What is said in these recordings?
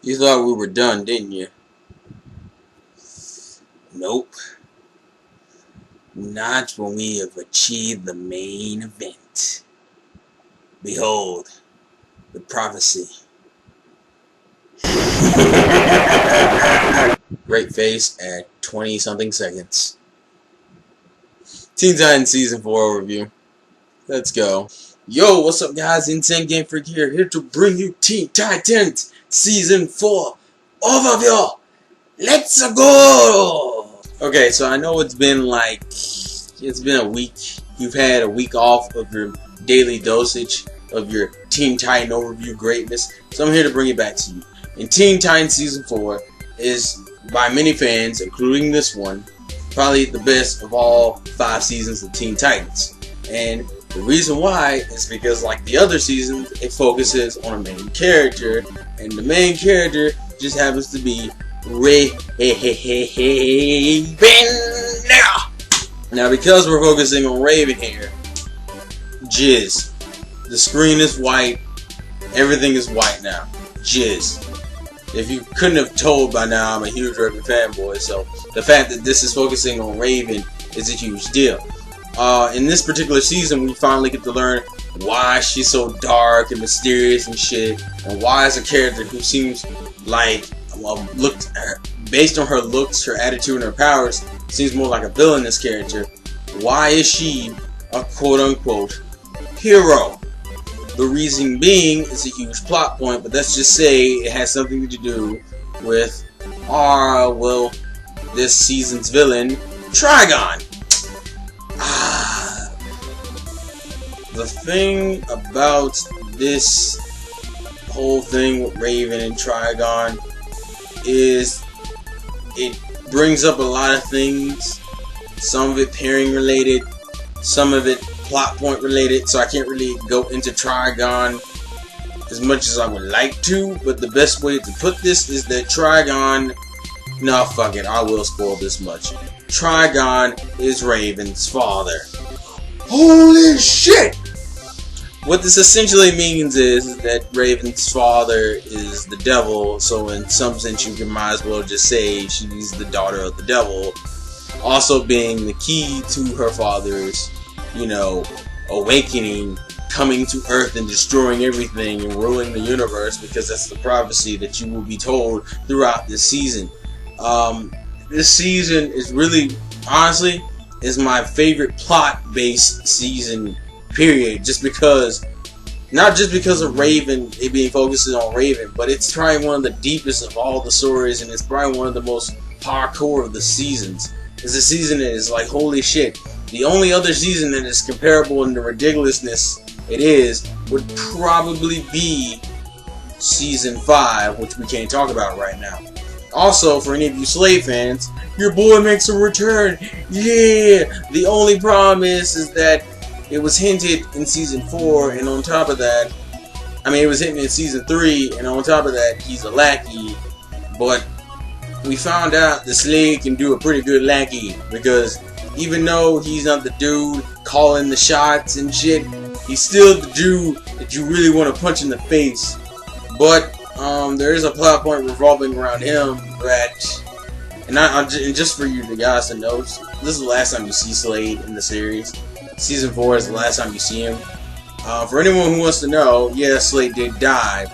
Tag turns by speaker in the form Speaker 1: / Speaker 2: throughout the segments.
Speaker 1: You thought we were done, didn't you? Nope. Not when we have achieved the main event. Behold, the prophecy. Great face at 20-something seconds. Teen Titans Season 4 overview. Let's go. Yo, what's up guys? TheInsaneGamefreak here to bring you Teen Titans Season 4 overview. Let's go! Okay, so I know it's been a week. You've had a week off of your daily dosage of your Teen Titan overview greatness. So I'm here to bring it back to you. And Teen Titans Season 4 is, by many fans, including this one, probably the best of all 5 seasons of Teen Titans. And the reason why is because, like the other seasons, it focuses on a main character, and the main character just happens to be Raven. Now, because we're focusing on Raven here, jizz. The screen is white. Everything is white now. Jizz. If you couldn't have told by now, I'm a huge Raven fanboy, so the fact that this is focusing on Raven is a huge deal. In this particular season, we finally get to learn why she's so dark and mysterious and shit, and why as a character who seems like, well, based on her looks, her attitude, and her powers, seems more like a villainous character. Why is she a quote-unquote hero? The reason being is a huge plot point, but let's just say it has something to do with this season's villain, Trigon. The thing about this whole thing with Raven and Trigon is it brings up a lot of things. Some of it pairing related, some of it plot point related, so I can't really go into Trigon as much as I would like to, but the best way to put this is that Trigon, no, fuck it, I will spoil this much. Trigon is Raven's father. Holy shit! What this essentially means is that Raven's father is the devil, so in some sense you might as well just say she's the daughter of the devil, also being the key to her father's, awakening, coming to Earth and destroying everything and ruling the universe, because that's the prophecy that you will be told throughout this season. This season is really, honestly, is my favorite plot-based season, period. Not just because of Raven, it being focused on Raven, but it's probably one of the deepest of all the stories, and it's probably one of the most hardcore of the seasons. It's a season that is like, holy shit. The only other season that is comparable in the ridiculousness it is would probably be Season 5, which we can't talk about right now. Also, for any of you Slade fans, your boy makes a return. Yeah! The only problem is that it was hinted in Season 4, and on top of that, it was hinted in Season 3, and on top of that, he's a lackey. But we found out that Slade can do a pretty good lackey, because even though he's not the dude calling the shots and shit, he's still the dude that you really want to punch in the face. But there is a plot point revolving around him and just for you guys to know, this is the last time you see Slade in the series. Season 4 is the last time you see him. For anyone who wants to know, yeah, Slade did die.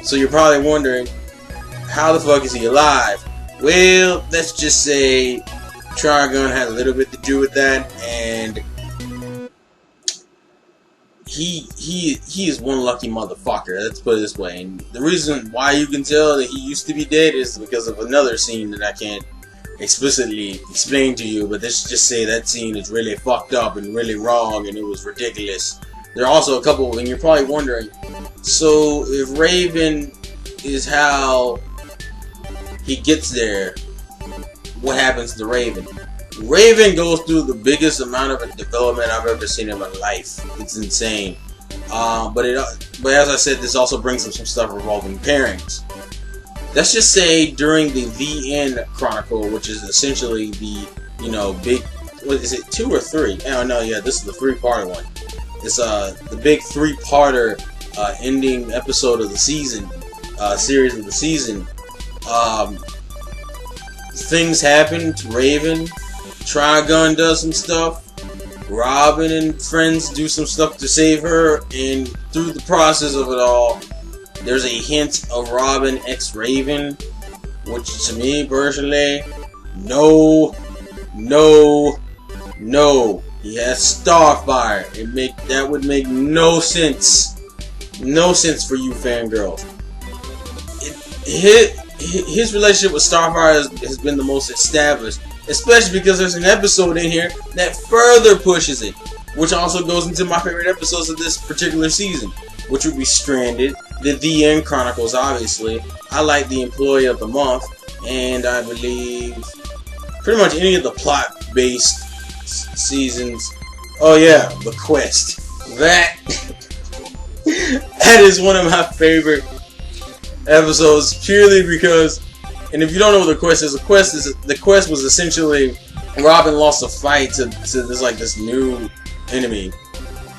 Speaker 1: So you're probably wondering, how the fuck is he alive? Well, let's just say Trigon had a little bit to do with that, and he is one lucky motherfucker, let's put it this way. And the reason why you can tell that he used to be dead is because of another scene that I can't explicitly explain to you, but let's just say that scene is really fucked up and really wrong, and it was ridiculous. There are also a couple, and you're probably wondering, so if Raven is how he gets there, what happens to Raven? Raven goes through the biggest amount of development I've ever seen in my life. It's insane. But as I said, this also brings up some stuff revolving pairings. Let's just say during the End Chronicle, which is essentially the, big, what is it, 2 or 3? Oh no, yeah, this is the 3-parter one. It's the big 3-parter ending episode of the season, series of the season. Things happen to Raven. Trigun does some stuff. Robin and friends do some stuff to save her, and through the process of it all, there's a hint of Robin x Raven, which to me personally, no. He has Starfire. That would make no sense. No sense for you fangirls. His relationship with Starfire has been the most established, especially because there's an episode in here that further pushes it, which also goes into my favorite episodes of this particular season, which would be Stranded, the End Chronicles, obviously. I like the Employee of the Month, and I believe pretty much any of the plot-based seasons. Oh yeah, The Quest. That is one of my favorite episodes, purely because, and if you don't know what the quest is, the quest was essentially Robin lost a fight to this new enemy.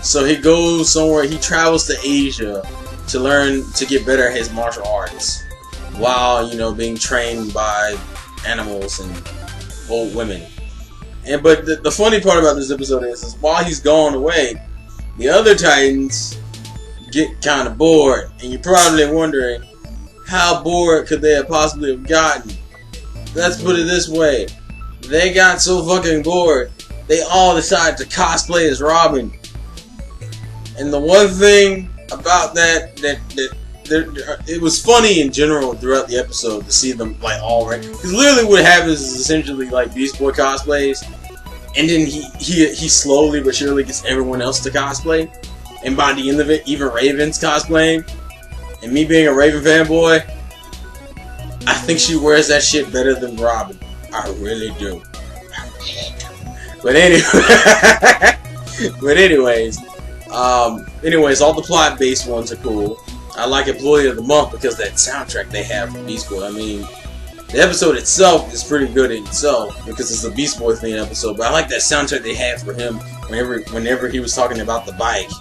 Speaker 1: So he goes somewhere, he travels to Asia to get better at his martial arts, while, being trained by animals and old women. But the funny part about this episode is while he's gone away, the other Titans get kind of bored, and you're probably wondering, how bored could they have possibly have gotten? Let's put it this way. They got so fucking bored, they all decided to cosplay as Robin. And the one thing about that it was funny in general throughout the episode to see them all right. Because literally what happens is essentially Beast Boy cosplays, and then he slowly but surely gets everyone else to cosplay. And by the end of it, even Raven's cosplaying. And me being a Raven fanboy, I think she wears that shit better than Robin. I really do. But anyways, all the plot-based ones are cool. I like Employee of the Month because that soundtrack they have from Beast Boy. I mean, the episode itself is pretty good in itself because it's a Beast Boy themed episode. But I like that soundtrack they had for him whenever he was talking about the bike.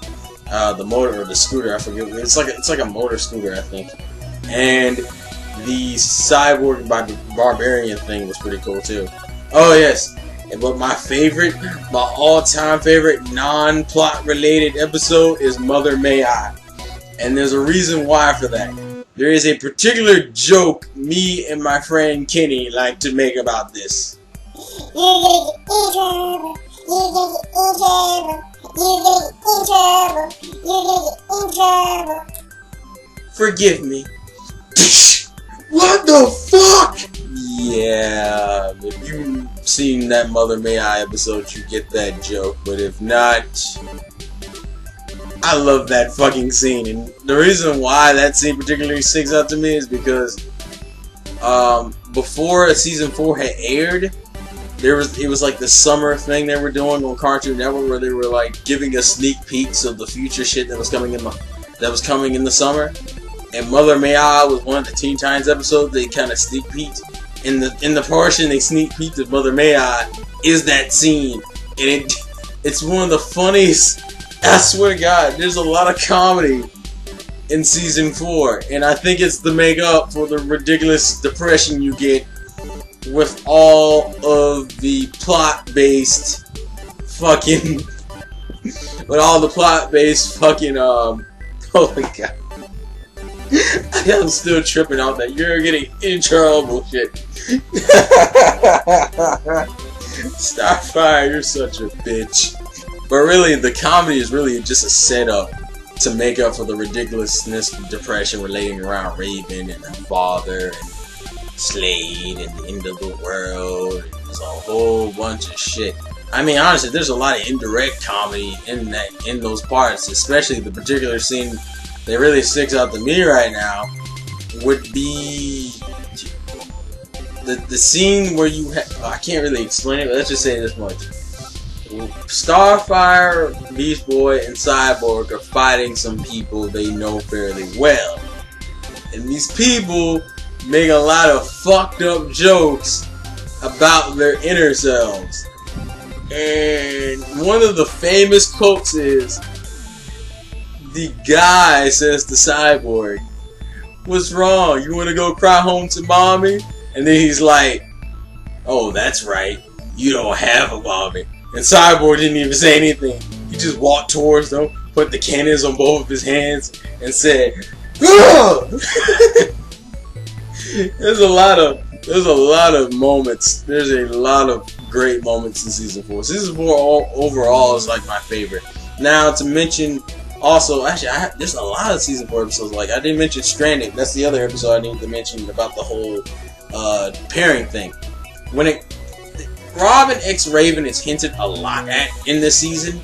Speaker 1: The motor or the scooter, I forget. It's like a motor scooter, I think. And the Cyborg by Barbarian thing was pretty cool too. Oh yes, but my all-time favorite non-plot related episode is Mother May I, and there's a reason why for that. There is a particular joke me and my friend Kenny like to make about this. Forgive me. What the fuck? Yeah, if you've seen that Mother May I episode, you get that joke. But if not, I love that fucking scene. And the reason why that scene particularly sticks out to me is because before season 4 had aired, it was like the summer thing they were doing on Cartoon Network, where they were giving us sneak peeks of the future shit that was coming in the summer. And Mother May I was one of the Teen Titans episodes they kind of sneak peeked. In the portion they sneak peeked of Mother May I is that scene, and it's one of the funniest. I swear to God, there's a lot of comedy in season 4, and I think it's the make up for the ridiculous depression you get with all of the plot-based fucking oh my God. I'm still tripping out that you're getting in trouble shit. Starfire, you're such a bitch. But really, the comedy is really just a setup to make up for the ridiculousness of depression relating around Raven and her father and Slade and the end of the world. And there's a whole bunch of shit. I mean, honestly, there's a lot of indirect comedy in those parts, especially the particular scene that really sticks out to me right now would be the scene where you I can't really explain it, but let's just say this much. Starfire, Beast Boy, and Cyborg are fighting some people they know fairly well. And these people make a lot of fucked up jokes about their inner selves. And one of the famous quotes is, the guy says to Cyborg, What's wrong? You want to go cry home to mommy? And then he's like, oh, that's right. You don't have a mommy. And Cyborg didn't even say anything. He just walked towards them, put the cannons on both of his hands, and said, "Ugh!" There's a lot of moments. There's a lot of great moments in season 4. Season 4 overall is like my favorite. Now to mention, also, actually, there's a lot of season 4 episodes. Like I didn't mention Stranded. That's the other episode I need to mention about the whole pairing thing. Robin X Raven is hinted a lot at in this season,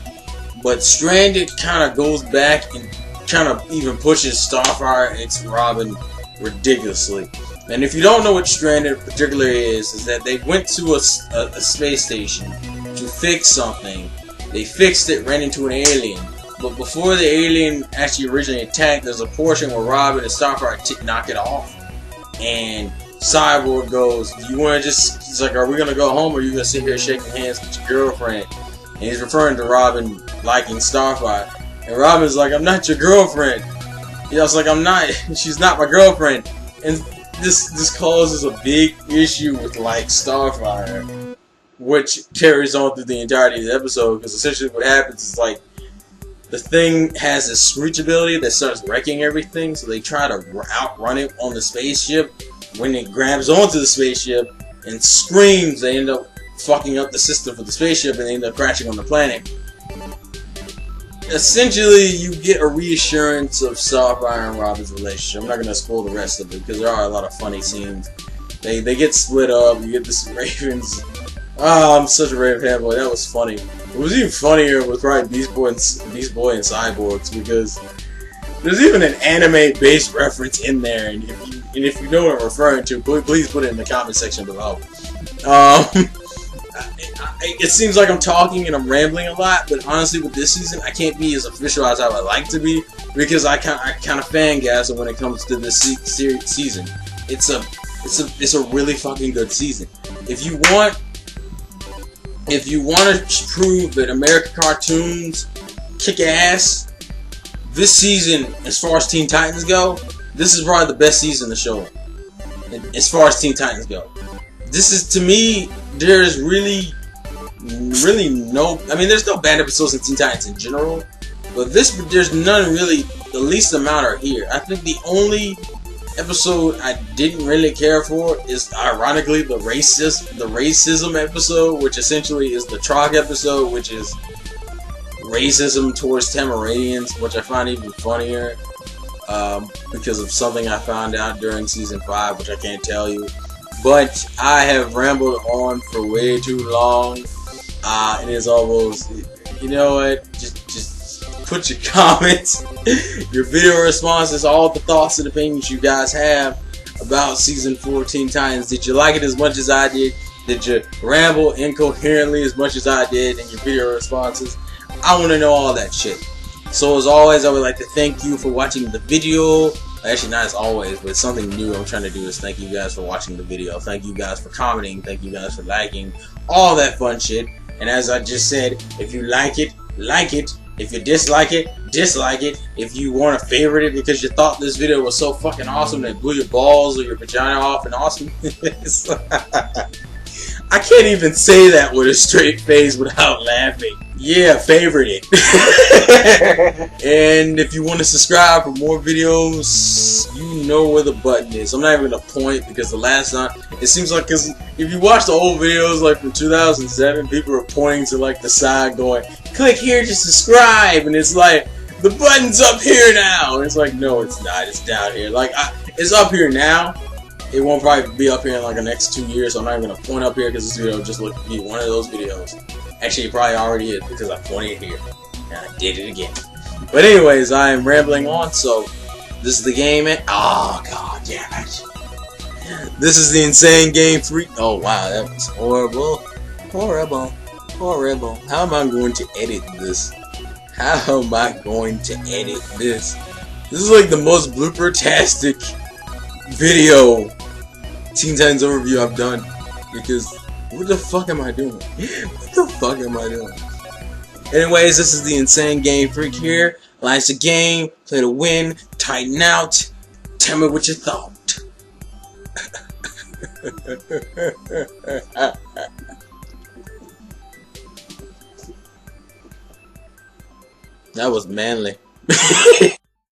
Speaker 1: but Stranded kind of goes back and kind of even pushes Starfire X Robin ridiculously. And if you don't know what Stranded particularly is that they went to a space station to fix something. They fixed it, ran into an alien. But before the alien actually originally attacked, there's a portion where Robin and Starfire knock it off. And Cyborg goes, do you want to just, he's like, are we going to go home or are you going to sit here shaking hands with your girlfriend? And he's referring to Robin liking Starfire. And Robin's like, I'm not your girlfriend. I was like, I'm not, she's not my girlfriend. And this causes a big issue with like Starfire, which carries on through the entirety of the episode, because essentially what happens is like the thing has this screech ability that starts wrecking everything, so they try to outrun it on the spaceship. When it grabs onto the spaceship and screams, they end up fucking up the system for the spaceship and they end up crashing on the planet. Essentially, you get a reassurance of Starfire and Robin's relationship. I'm not going to spoil the rest of it because there are a lot of funny scenes. They get split up. You get this Ravens. I'm such a Raven fanboy. That was funny. It was even funnier with Beast Boy and Cyborgs, because there's even an anime-based reference in there, and if you know what I'm referring to, please put it in the comment section below. It seems like I'm talking and I'm rambling a lot, but honestly, with this season, I can't be as official as I would like to be, because I kind of fangasm when it comes to this season. It's a really fucking good season. If you want to prove that American cartoons kick ass, this season, as far as Teen Titans go, this is probably the best season of the show. As far as Teen Titans go, this is, to me, there's really no. I mean, there's no bad episodes in Teen Titans in general, but there's none really. The least amount are here. I think the only episode I didn't really care for is, ironically, the racism episode, which essentially is the Trog episode, which is racism towards Tamaranians, which I find even funnier because of something I found out during season 5, which I can't tell you. But I have rambled on for way too long. It is almost, you know what? Just put your comments, your video responses, all the thoughts and opinions you guys have about season 14 Titans. Did you like it as much as I did? Did you ramble incoherently as much as I did in your video responses? I want to know all that shit. So as always, I would like to thank you for watching the video. Actually, not as always, but something new I'm trying to do is thank you guys for watching the video. Thank you guys for commenting. Thank you guys for liking. All that fun shit. And as I just said, if you like it, like it. If you dislike it, dislike it. If you want to favorite it because you thought this video was so fucking awesome that it blew your balls or your vagina off and awesome. I can't even say that with a straight face without laughing. Yeah, favorite it. And if you want to subscribe for more videos, you know where the button is. I'm not even going to point because the last time, it seems like, because if you watch the old videos like from 2007, people are pointing to like the side going, click here to subscribe, and it's like, the button's up here now. And it's like, no, it's not. It's down here. Like, it's up here now. It won't probably be up here in like the next 2 years, so I'm not even going to point up here because this video just looked to be one of those videos. Actually, it probably already is because I pointed here. And I did it again. But anyways, I am rambling on, so this is the game. Oh, god damn it. This is the Insane Game Freak. Oh, wow, that was horrible. Horrible. Horrible. How am I going to edit this? How am I going to edit this? This is like the most blooper-tastic video Teen Titans overview I've done, because what the fuck am I doing? What the fuck am I doing? Anyways, this is the Insane Game Freak here. Life's a game, play to win, tighten out. Tell me what you thought. That was manly.